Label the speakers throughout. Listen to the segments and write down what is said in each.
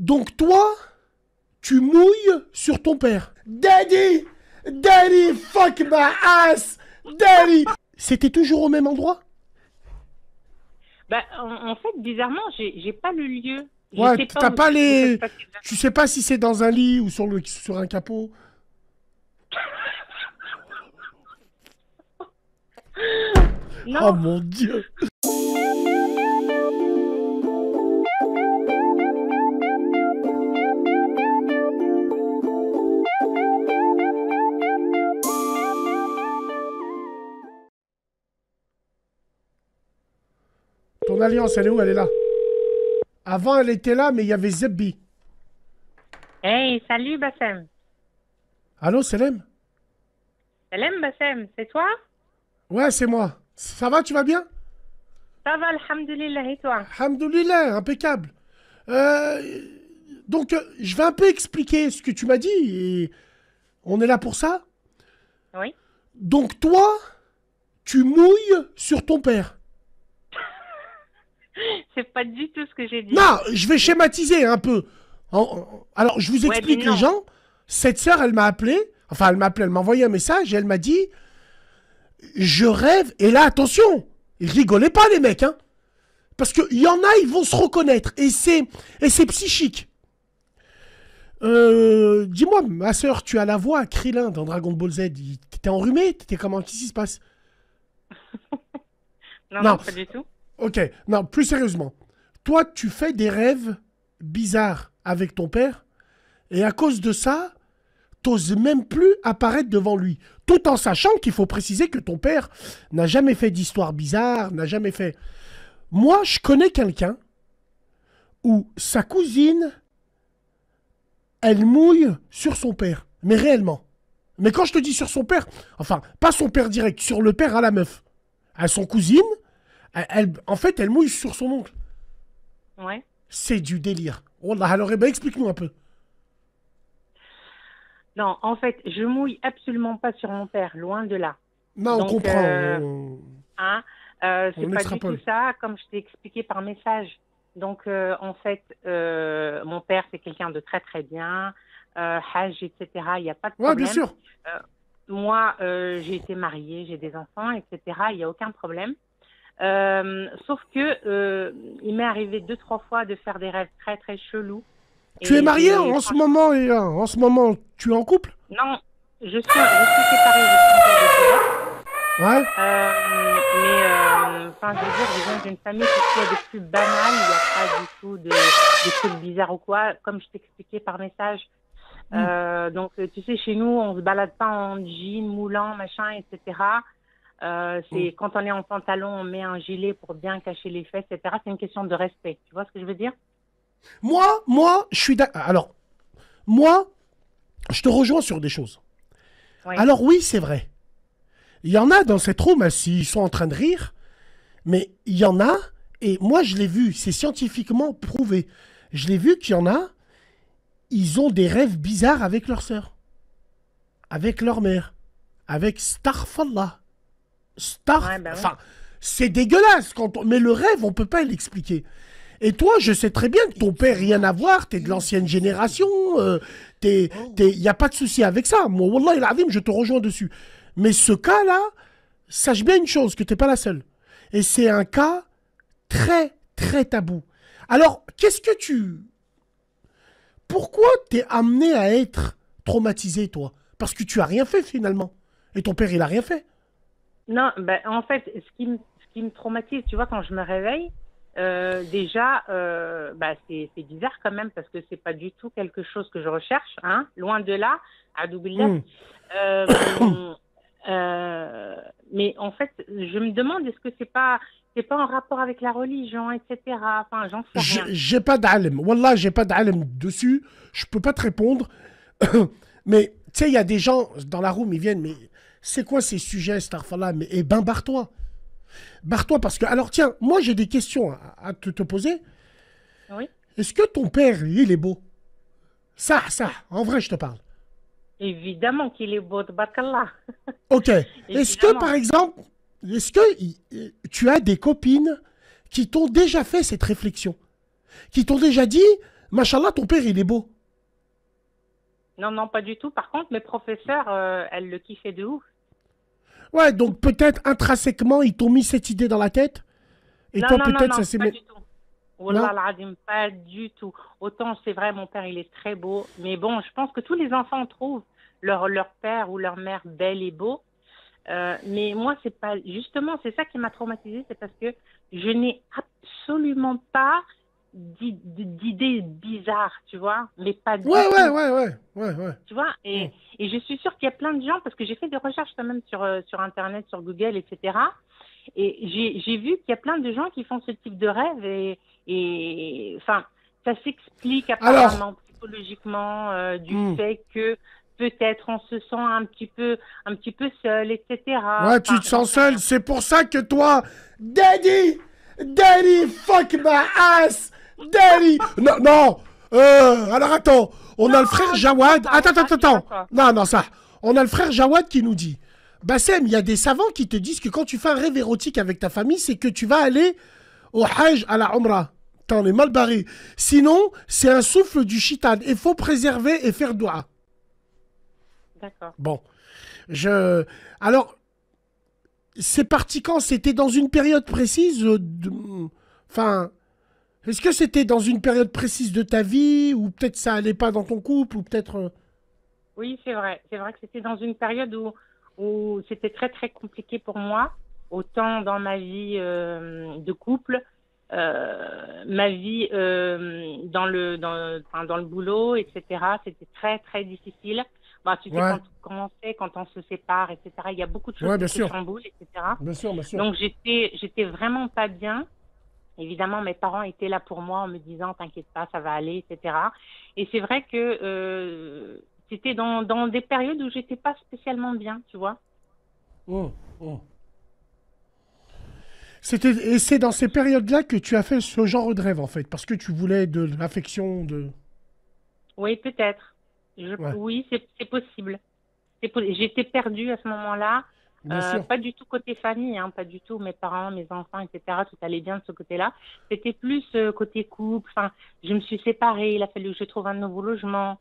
Speaker 1: Donc toi, tu mouilles sur ton père. Daddy! Daddy, fuck my ass! Daddy! C'était toujours au même endroit?
Speaker 2: Bah, en fait, bizarrement, j'ai pas le lieu. Je
Speaker 1: Ouais,
Speaker 2: sais pas
Speaker 1: t'as
Speaker 2: où
Speaker 1: pas
Speaker 2: où ça se
Speaker 1: les...
Speaker 2: passe
Speaker 1: Tu
Speaker 2: exactement.
Speaker 1: sais pas si c'est dans un lit ou sur un capot? Oh
Speaker 2: Non,
Speaker 1: mon Dieu! Ton alliance, elle est où? Elle est là. Avant, elle était là, mais il y avait Zebbi.
Speaker 2: hey, salut Bassem.
Speaker 1: Allô, Selem?
Speaker 2: Salam Bassem, c'est toi?
Speaker 1: Ouais, c'est moi. Ça va, tu vas bien?
Speaker 2: Ça va, alhamdulillah, et toi?
Speaker 1: Alhamdoulilah, impeccable. Euh, donc, je vais un peu expliquer ce que tu m'as dit et on est là pour ça.
Speaker 2: Oui.
Speaker 1: Donc, toi, tu mouilles sur ton père.
Speaker 2: C'est pas du tout ce que j'ai dit.
Speaker 1: Non, je vais schématiser un peu. Alors, je vous
Speaker 2: Ouais, mais
Speaker 1: explique les
Speaker 2: non.
Speaker 1: gens. Cette sœur, elle m'a appelé. Enfin, elle m'a envoyé un message et elle m'a dit, je rêve. Et là, attention, rigolez pas les mecs, hein. Parce qu'il y en a, ils vont se reconnaître. Et c'est psychique. Dis-moi, ma sœur, tu as la voix à Krillin dans Dragon Ball Z. T'étais enrhumé? T'étais comment? Qu'est-ce qui se passe?
Speaker 2: Non,
Speaker 1: Non,
Speaker 2: non, pas du tout.
Speaker 1: ok. Non, plus sérieusement. Toi, tu fais des rêves bizarres avec ton père. Et à cause de ça, t'oses même plus apparaître devant lui. Tout en sachant qu'il faut préciser que ton père n'a jamais fait d'histoire bizarre, n'a jamais fait... Moi, je connais quelqu'un où sa cousine, elle mouille sur son père. Mais réellement. Mais quand je te dis sur son père, enfin, pas son père direct, sur le père à la meuf. À son cousine, en fait, elle mouille sur son oncle.
Speaker 2: Ouais.
Speaker 1: C'est du délire. Wallah, alors, eh ben, explique-nous un peu.
Speaker 2: Non, en fait, je mouille absolument pas sur mon père, loin de là.
Speaker 1: Non, on
Speaker 2: Donc,
Speaker 1: comprend.
Speaker 2: hein, c'est
Speaker 1: On
Speaker 2: pas du tout
Speaker 1: extrapole.
Speaker 2: ça, comme je t'ai expliqué par message. Donc, en fait, mon père, c'est quelqu'un de très très bien, Hajj, etc. Il n'y a pas de
Speaker 1: Ouais, bien
Speaker 2: problème.
Speaker 1: sûr.
Speaker 2: Moi, j'ai été mariée, j'ai des enfants, etc. Il n'y a aucun problème. Sauf que il m'est arrivé 2, 3 fois de faire des rêves très très chelous.
Speaker 1: Tu es
Speaker 2: Et
Speaker 1: marié
Speaker 2: j'ai
Speaker 1: en ce moment et en ce moment, tu es en couple?
Speaker 2: non, je suis séparée, je suis encore de divorce.
Speaker 1: Ouais.
Speaker 2: Enfin, je veux dire, je viens d'une famille qui est des plus banales, il n'y a pas du tout de trucs bizarres ou quoi, comme je t'expliquais par message. Donc, tu sais, chez nous, on se balade pas en jean, moulant, machin, etc. C'est quand on est en pantalon, on met un gilet pour bien cacher les fesses, etc. C'est une question de respect. Tu vois ce que je veux dire?
Speaker 1: Moi, je suis d'accord. Alors, moi, je te rejoins sur des choses.
Speaker 2: Oui.
Speaker 1: Alors oui, c'est vrai. Il y en a dans cette room, s'ils sont en train de rire, mais il y en a, et moi je l'ai vu, c'est scientifiquement prouvé. Je l'ai vu qu'il y en a, ils ont des rêves bizarres avec leur sœur, avec leur mère, avec Starfallah.
Speaker 2: Ouais, bah oui.
Speaker 1: Enfin, c'est dégueulasse, mais le rêve, on peut pas l'expliquer. Et toi, je sais très bien que ton père, rien à voir, t'es de l'ancienne génération, il n'y a pas de souci avec ça. Moi, Wallah il azim, je te rejoins dessus. Mais ce cas-là, sache bien une chose, que t'es pas la seule. Et c'est un cas très, très tabou. Alors, pourquoi t'es amené à être traumatisé, toi? Parce que tu as rien fait, finalement. Et ton père, il a rien fait.
Speaker 2: Non, ben, en fait, ce qui me traumatise, tu vois, quand je me réveille, déjà, bah, c'est bizarre quand même parce que c'est pas du tout quelque chose que je recherche, hein, loin de là, Adoubillah.
Speaker 1: Hmm.
Speaker 2: Mais en fait, je me demande est-ce que c'est pas en rapport avec la religion, etc. Enfin, j'en sais rien.
Speaker 1: J'ai pas d'alem. Wallah, j'ai pas d'alem dessus. Je peux pas te répondre. Mais, tu sais, il y a des gens dans la room, ils viennent, mais c'est quoi ces sujets, Starfallah? Mais, eh ben, barre-toi. Barre-toi parce que, alors tiens, moi j'ai des questions à te poser.
Speaker 2: Oui,
Speaker 1: Est-ce que ton père, il est beau? Ça, en vrai, je te parle.
Speaker 2: évidemment qu'il est beau, tabarakallah.
Speaker 1: Ok. Est-ce que, par
Speaker 2: Évidemment.
Speaker 1: exemple, tu as des copines qui t'ont déjà fait cette réflexion? Qui t'ont déjà dit, Machallah, ton père, il est beau.
Speaker 2: Non, non, pas du tout. Par contre, mes professeurs, elles le kiffaient de ouf.
Speaker 1: Ouais, donc peut-être intrinsèquement, ils t'ont mis cette idée dans la tête. Et
Speaker 2: Non,
Speaker 1: toi,
Speaker 2: non, non,
Speaker 1: peut-être,
Speaker 2: non,
Speaker 1: ça s'est...
Speaker 2: pas du tout.
Speaker 1: Non.
Speaker 2: Wallah al-azim, pas du tout. Autant c'est vrai, mon père, il est très beau. Mais bon, je pense que tous les enfants trouvent leur père ou leur mère belle et beau. Mais moi, c'est pas... Justement, c'est ça qui m'a traumatisée. C'est parce que je n'ai absolument pas d'idées bizarres, tu vois. Mais pas du
Speaker 1: Ouais, ouais,
Speaker 2: tout.
Speaker 1: ouais, ouais, ouais, ouais.
Speaker 2: Tu vois,
Speaker 1: Hmm.
Speaker 2: et je suis sûre qu'il y a plein de gens, parce que j'ai fait des recherches quand même sur Internet, sur Google, etc. Et j'ai vu qu'il y a plein de gens qui font ce type de rêve enfin, ça s'explique
Speaker 1: Alors,
Speaker 2: apparemment psychologiquement du
Speaker 1: hmm.
Speaker 2: fait que peut-être on se sent un petit peu seul, etc.
Speaker 1: Ouais, tu
Speaker 2: Enfin,
Speaker 1: te
Speaker 2: j'en
Speaker 1: sens
Speaker 2: sais
Speaker 1: seul.
Speaker 2: rien.
Speaker 1: C'est pour ça que toi, Daddy, Daddy, fuck my ass, Daddy. Non, non. Alors attends, on a le frère
Speaker 2: Non, dis pas
Speaker 1: Jawad.
Speaker 2: ça,
Speaker 1: Attends, attends,
Speaker 2: dis pas
Speaker 1: attends.
Speaker 2: ça.
Speaker 1: Non, non, ça. On a le frère Jawad qui nous dit. Bassem, il y a des savants qui te disent que quand tu fais un rêve érotique avec ta famille, c'est que tu vas aller au Hajj à la Umrah. T'en es mal barré. Sinon, c'est un souffle du shitan. Il faut préserver et faire dua.
Speaker 2: D'accord.
Speaker 1: Bon, je. Alors, c'est parti quand? C'était dans une période précise Enfin, est-ce que c'était dans une période précise de ta vie? Ou peut-être ça allait pas dans ton couple? Ou peut-être...
Speaker 2: Oui, c'est vrai. C'est vrai que c'était dans une période où c'était très, très compliqué pour moi, autant dans ma vie de couple, ma vie enfin, dans le boulot, etc. C'était très, très difficile. Bah, tu sais,
Speaker 1: Ouais,
Speaker 2: quand on sait, quand on se sépare, etc., il y a beaucoup de choses
Speaker 1: ouais,
Speaker 2: qui
Speaker 1: bien
Speaker 2: se
Speaker 1: sûr.
Speaker 2: chamboulent, etc.
Speaker 1: Bien sûr, bien sûr.
Speaker 2: Donc, j'étais vraiment pas bien. Évidemment, mes parents étaient là pour moi en me disant, t'inquiète pas, ça va aller, etc. Et c'est vrai que c'était dans des périodes où j'étais pas spécialement bien, tu vois.
Speaker 1: Hum, hum. Et c'est dans ces périodes-là que tu as fait ce genre de rêve, en fait. Parce que tu voulais de l'affection, de...
Speaker 2: Oui, peut-être.
Speaker 1: Ouais,
Speaker 2: Oui, c'est possible. J'étais perdue à ce moment-là.
Speaker 1: bien sûr.
Speaker 2: Pas du tout côté famille, hein, pas du tout. Mes parents, mes enfants, etc. Tout allait bien de ce côté-là. C'était plus côté couple. Enfin, je me suis séparée. Il a fallu que je trouve un nouveau logement.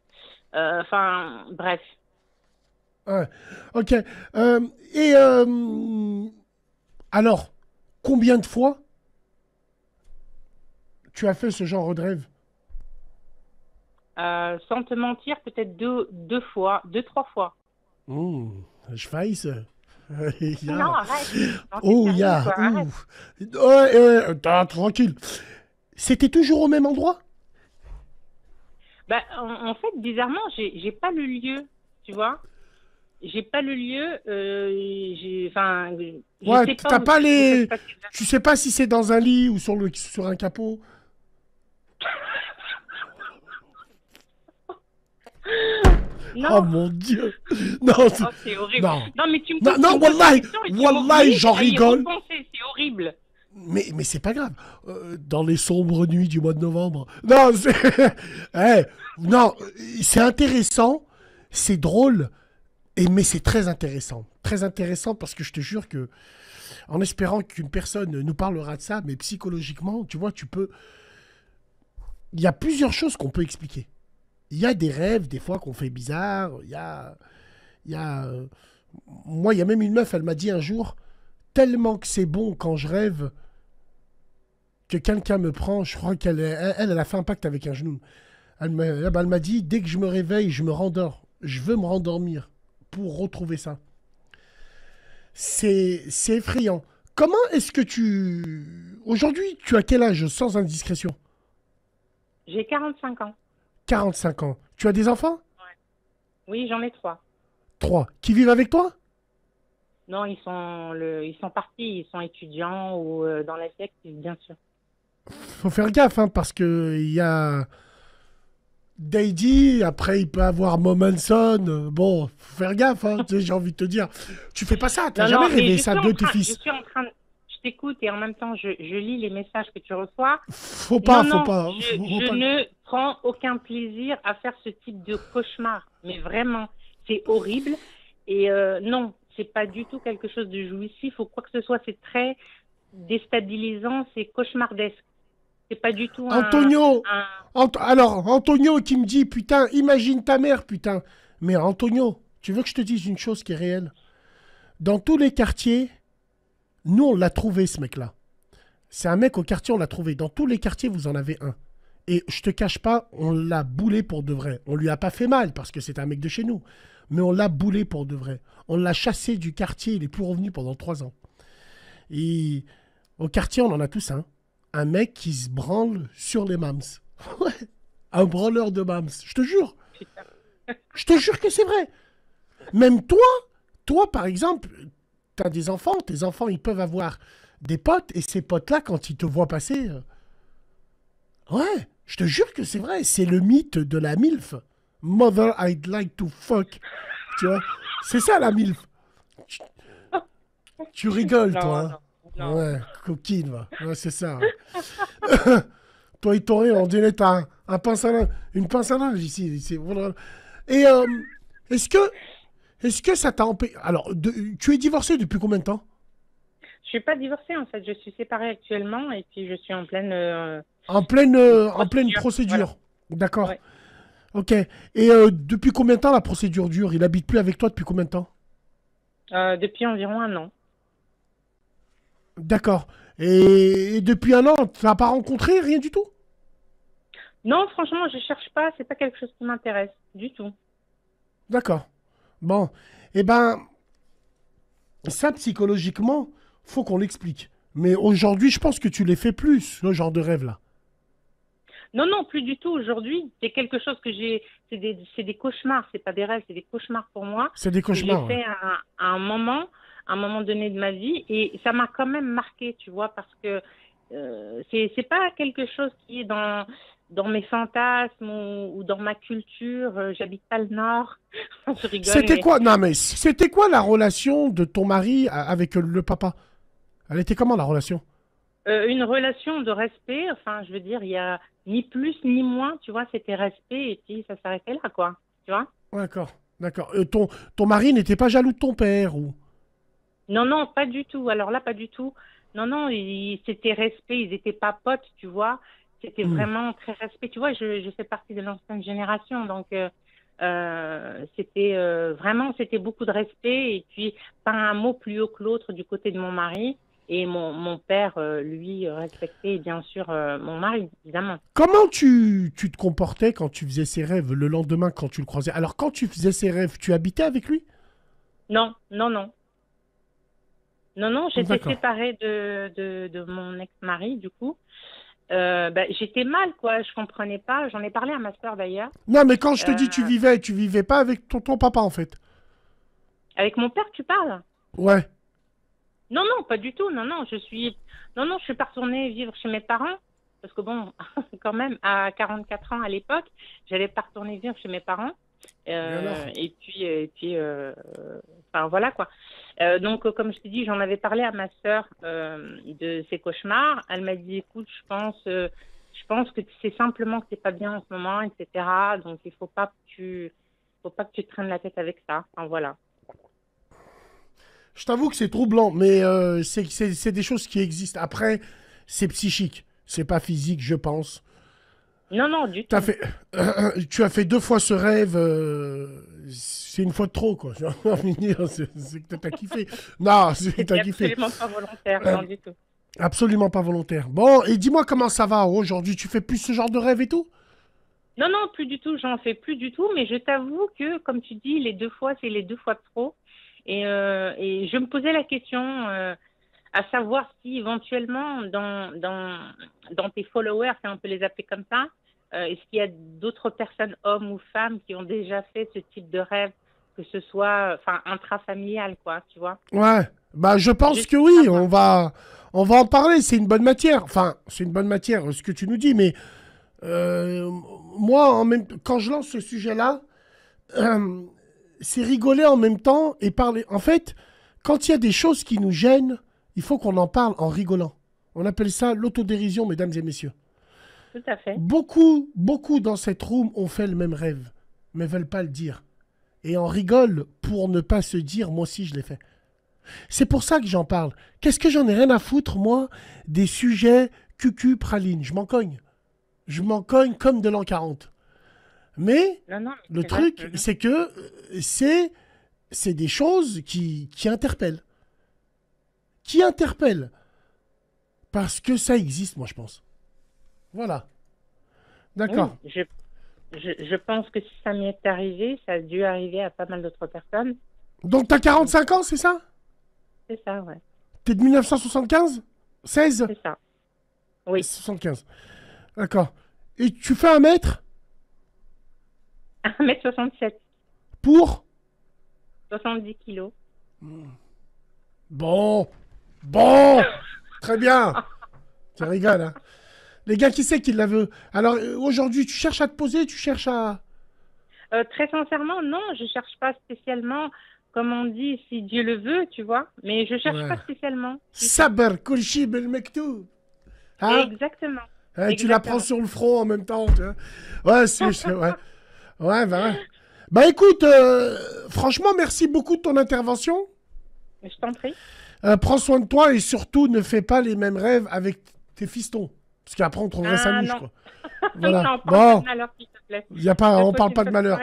Speaker 2: Enfin, bref.
Speaker 1: Ouais. Ok. Euh, et alors, combien de fois tu as fait ce genre de rêve?
Speaker 2: Sans te mentir, peut-être deux fois, deux, trois fois.
Speaker 1: Je faillis.
Speaker 2: Non,
Speaker 1: Ya.
Speaker 2: arrête. Non, t'es
Speaker 1: Oh,
Speaker 2: sérieux,
Speaker 1: ya.
Speaker 2: toi, arrête.
Speaker 1: Ouh. Ouais, tranquille. C'était toujours au même endroit?
Speaker 2: Bah, en fait, bizarrement, j'ai pas le lieu, tu vois. J'ai pas le lieu. Enfin, je
Speaker 1: Ouais,
Speaker 2: sais pas
Speaker 1: t'as pas
Speaker 2: où ça se
Speaker 1: les...
Speaker 2: passe
Speaker 1: Tu
Speaker 2: exactement.
Speaker 1: sais pas si c'est dans un lit ou sur un capot? Oh
Speaker 2: Non,
Speaker 1: mon Dieu. Non,
Speaker 2: oh, c'est horrible.
Speaker 1: non.
Speaker 2: Non, mais tu me
Speaker 1: Non,
Speaker 2: poses, tu
Speaker 1: non,
Speaker 2: me poses des
Speaker 1: wallahi,
Speaker 2: questions et tu
Speaker 1: wallahi,
Speaker 2: m'obliges
Speaker 1: j'en
Speaker 2: à y
Speaker 1: rigole.
Speaker 2: repenser. C'est horrible.
Speaker 1: Mais c'est pas grave. Dans les sombres nuits du mois de novembre. Non, c'est... Eh, non, c'est intéressant, c'est drôle, mais c'est très intéressant. Très intéressant parce que je te jure que, en espérant qu'une personne nous parlera de ça, mais psychologiquement, tu vois, tu peux... Il y a plusieurs choses qu'on peut expliquer. Il y a des rêves, des fois, qu'on fait bizarre. Il y a moi, il y a même une meuf, elle m'a dit un jour, tellement que c'est bon quand je rêve, que quelqu'un me prend, je crois elle a fait un pacte avec un genou. Elle m'a dit, dès que je me réveille, je me rendors. Je veux me rendormir pour retrouver ça. C'est effrayant. Comment est-ce que tu... Aujourd'hui, tu as quel âge, sans indiscrétion?
Speaker 2: J'ai 45 ans.
Speaker 1: 45 ans. Tu as des enfants?
Speaker 2: Oui, j'en ai trois.
Speaker 1: 3. Qui vivent avec toi?
Speaker 2: Non, ils sont partis, ils sont étudiants ou dans la secte, bien sûr.
Speaker 1: Faut faire gaffe, hein, parce que il y a Dady, après il peut avoir Momenson. Bon, faut faire gaffe, hein, tu sais, j'ai envie de te dire. Tu fais pas ça, t'as
Speaker 2: Non,
Speaker 1: jamais
Speaker 2: non, mais
Speaker 1: rêvé ça de tes
Speaker 2: je
Speaker 1: fils.
Speaker 2: suis en train, je t'écoute et en même temps, je lis les messages que tu reçois.
Speaker 1: Faut
Speaker 2: Non,
Speaker 1: pas, faut
Speaker 2: non,
Speaker 1: pas, faut
Speaker 2: je
Speaker 1: pas.
Speaker 2: ne prends aucun plaisir à faire ce type de cauchemar. Mais vraiment, c'est horrible. Et non, c'est pas du tout quelque chose de jouissif ou quoi que ce soit. C'est très déstabilisant, c'est cauchemardesque. C'est pas du tout
Speaker 1: Antonio,
Speaker 2: un...
Speaker 1: Alors, Antonio qui me dit, putain, imagine ta mère, putain. Mais Antonio, tu veux que je te dise une chose qui est réelle? Dans tous les quartiers, nous, on l'a trouvé, ce mec-là. C'est un mec au quartier, on l'a trouvé. Dans tous les quartiers, vous en avez un. Et je te cache pas, on l'a boulé pour de vrai. On lui a pas fait mal, parce que c'est un mec de chez nous. Mais on l'a boulé pour de vrai. On l'a chassé du quartier, il est plus revenu pendant 3 ans. Et au quartier, on en a tous un. Un mec qui se branle sur les mams. Ouais. Un branleur de mams. Je te jure. Je te jure que c'est vrai. Même toi par exemple, t'as des enfants. Tes enfants, ils peuvent avoir des potes. Et ces potes-là, quand ils te voient passer... ouais, je te jure que c'est vrai. C'est le mythe de la MILF. Mother I'd like to fuck. Tu vois? C'est ça la MILF. Tu rigoles,
Speaker 2: Non,
Speaker 1: toi.
Speaker 2: non, non.
Speaker 1: Ouais, coquine, va. Ouais, c'est ça. Ouais. Toi, il t'aurait, on dirait t'as un pince à linge, une pince à linge ici. Voilà. Et est-ce que ça t'a empêché... Alors, tu es divorcé depuis combien de temps?
Speaker 2: Je suis pas divorcée, en fait. Je suis séparée actuellement et puis je suis en pleine
Speaker 1: En pleine
Speaker 2: Voilà.
Speaker 1: procédure. D'accord.
Speaker 2: Ouais.
Speaker 1: Ok. Et depuis combien de temps la procédure dure? Il habite plus avec toi depuis combien de temps?
Speaker 2: Depuis environ 1 an.
Speaker 1: D'accord. Et depuis 1 an, tu n'as pas rencontré rien du tout?
Speaker 2: Non, franchement, je cherche pas. C'est pas quelque chose qui m'intéresse du tout.
Speaker 1: D'accord. Bon. Eh ben, ça, psychologiquement, faut qu'on l'explique. Mais aujourd'hui, je pense que tu les fais plus, ce genre de rêve-là.
Speaker 2: Non, non, plus du tout aujourd'hui. C'est quelque chose que j'ai. C'est des cauchemars. C'est pas des rêves, c'est des cauchemars pour moi.
Speaker 1: C'est des
Speaker 2: Que j'ai
Speaker 1: cauchemars, ouais.
Speaker 2: fait à un moment donné de ma vie. Et ça m'a quand même marqué, tu vois, parce que c'est pas quelque chose qui est dans mes fantasmes ou dans ma culture. J'habite pas le Nord. Je rigole,
Speaker 1: C'était
Speaker 2: mais
Speaker 1: quoi? Non, mais c'était quoi la relation de ton mari avec le papa? Elle était comment, la relation?
Speaker 2: une relation de respect. Enfin, je veux dire, il y a ni plus ni moins, tu vois, c'était respect et puis ça s'arrêtait là, quoi. Tu vois?
Speaker 1: D'accord, d'accord. Ton mari n'était pas jaloux de ton père ou...
Speaker 2: Non, non, pas du tout. Alors là, pas du tout. Non, non, c'était respect. Ils étaient pas potes, tu vois. C'était
Speaker 1: Hmm.
Speaker 2: vraiment très respect. Tu vois, je fais partie de l'ancienne génération, donc c'était vraiment, c'était beaucoup de respect et puis pas un mot plus haut que l'autre du côté de mon mari. Et mon père, lui, respectait bien sûr mon mari, évidemment.
Speaker 1: Comment tu te comportais quand tu faisais ces rêves le lendemain quand tu le croisais? Alors, quand tu faisais ces rêves, tu habitais avec lui?
Speaker 2: Non, non, non. Non, non, j'étais
Speaker 1: D'accord.
Speaker 2: séparée de mon ex-mari, du coup. J'étais mal, quoi. Je comprenais pas. J'en ai parlé à ma sœur, d'ailleurs.
Speaker 1: Non, mais quand je te
Speaker 2: Euh,
Speaker 1: dis tu vivais pas avec ton papa, en fait.
Speaker 2: avec mon père, tu parles?
Speaker 1: Ouais.
Speaker 2: Non, non, pas du tout. Non, non, non, non, je suis pas retournée vivre chez mes parents. Parce que bon, quand même, à 44 ans à l'époque, j'allais pas retourner vivre chez mes parents.
Speaker 1: Et alors?
Speaker 2: Enfin voilà quoi. Donc, comme je t'ai dit, j'en avais parlé à ma sœur de ces cauchemars. Elle m'a dit, écoute, je pense que c'est simplement que t'es pas bien en ce moment, etc. Donc, il faut pas que tu te traînes la tête avec ça. Enfin voilà.
Speaker 1: Je t'avoue que c'est troublant, mais c'est des choses qui existent. Après, c'est psychique. C'est pas physique, je pense.
Speaker 2: Non, non, du
Speaker 1: T'as
Speaker 2: tout.
Speaker 1: fait, tu as fait 2 fois ce rêve. C'est une fois de trop, quoi. J'ai envie de dire, c'est que t'as kiffé. Non,
Speaker 2: C'était
Speaker 1: t'as kiffé.
Speaker 2: absolument pas volontaire,
Speaker 1: Euh,
Speaker 2: non du tout.
Speaker 1: Absolument pas volontaire. Bon, et dis-moi comment ça va aujourd'hui. Tu fais plus ce genre de rêve et tout?
Speaker 2: Non, non, plus du tout, j'en fais plus du tout, mais je t'avoue que, comme tu dis, les 2 fois, c'est les 2 fois de trop. Et je me posais la question à savoir si éventuellement, dans tes followers, si on peut les appeler comme ça, est-ce qu'il y a d'autres personnes, hommes ou femmes, qui ont déjà fait ce type de rêve, que ce soit, enfin, intrafamilial, quoi, tu vois?
Speaker 1: Ouais. Bah, je pense
Speaker 2: Juste
Speaker 1: que
Speaker 2: pour
Speaker 1: oui.
Speaker 2: savoir.
Speaker 1: On va en parler. C'est une bonne matière. Enfin, c'est une bonne matière, ce que tu nous dis. Mais euh, moi, quand je lance ce sujet-là, euh, c'est rigoler en même temps et parler. En fait, quand il y a des choses qui nous gênent, il faut qu'on en parle en rigolant. On appelle ça l'autodérision, mesdames et messieurs.
Speaker 2: Tout à fait.
Speaker 1: Beaucoup dans cette room ont fait le même rêve, mais veulent pas le dire. Et on rigole pour ne pas se dire, moi aussi je l'ai fait. C'est pour ça que j'en parle. Qu'est-ce que j'en ai rien à foutre, moi, des sujets cucu, praline. Je m'en cogne. Je m'en cogne comme de l'an 40. Mais
Speaker 2: Non, non, mais
Speaker 1: le
Speaker 2: c'est vrai.
Speaker 1: truc, c'est que c'est des choses qui interpellent. Qui interpellent. Parce que ça existe, moi, je pense. Voilà. D'accord.
Speaker 2: Oui, je pense que si ça m'y est arrivé, ça a dû arriver à pas mal d'autres personnes.
Speaker 1: Donc, t'as 45 ans, c'est ça?
Speaker 2: C'est ça, ouais.
Speaker 1: T'es de 1975? 16?
Speaker 2: C'est ça. Oui.
Speaker 1: 75. D'accord. Et tu fais 1 mètre
Speaker 2: 1m67,
Speaker 1: pour
Speaker 2: 70 kilos.
Speaker 1: Bon. Bon. Très bien. Tu rigoles, hein. Les gars, qui c'est qui la veut? Alors, aujourd'hui, tu cherches à te poser, tu cherches à...
Speaker 2: Très sincèrement, non, je cherche pas spécialement, comme on dit, si Dieu le veut, tu vois. Mais je cherche
Speaker 1: Ouais.
Speaker 2: pas spécialement.
Speaker 1: Saber, kulshi, bel mektoub. Hein?
Speaker 2: Exactement.
Speaker 1: Tu la prends sur le front en même temps. Tu vois. Ouais, ouais. Ouais, bah ouais. Bah écoute, franchement, merci beaucoup de ton intervention.
Speaker 2: Je t'en prie.
Speaker 1: Prends soin de toi et surtout ne fais pas les mêmes rêves avec tes fistons. Parce qu'après, on trouverait ça louche,
Speaker 2: non.
Speaker 1: quoi. Voilà.
Speaker 2: Non,
Speaker 1: Bon,
Speaker 2: pas de malheur, s'il te plaît.
Speaker 1: on parle pas de malheur.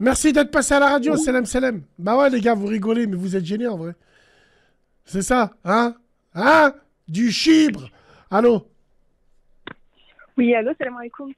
Speaker 1: Merci d'être passé à la radio, Selem Selem. Bah ouais, les gars, vous rigolez, mais vous êtes gênés en vrai. C'est ça, hein? Hein? Du chibre. Allô?
Speaker 3: Oui, allô, salam alaikum.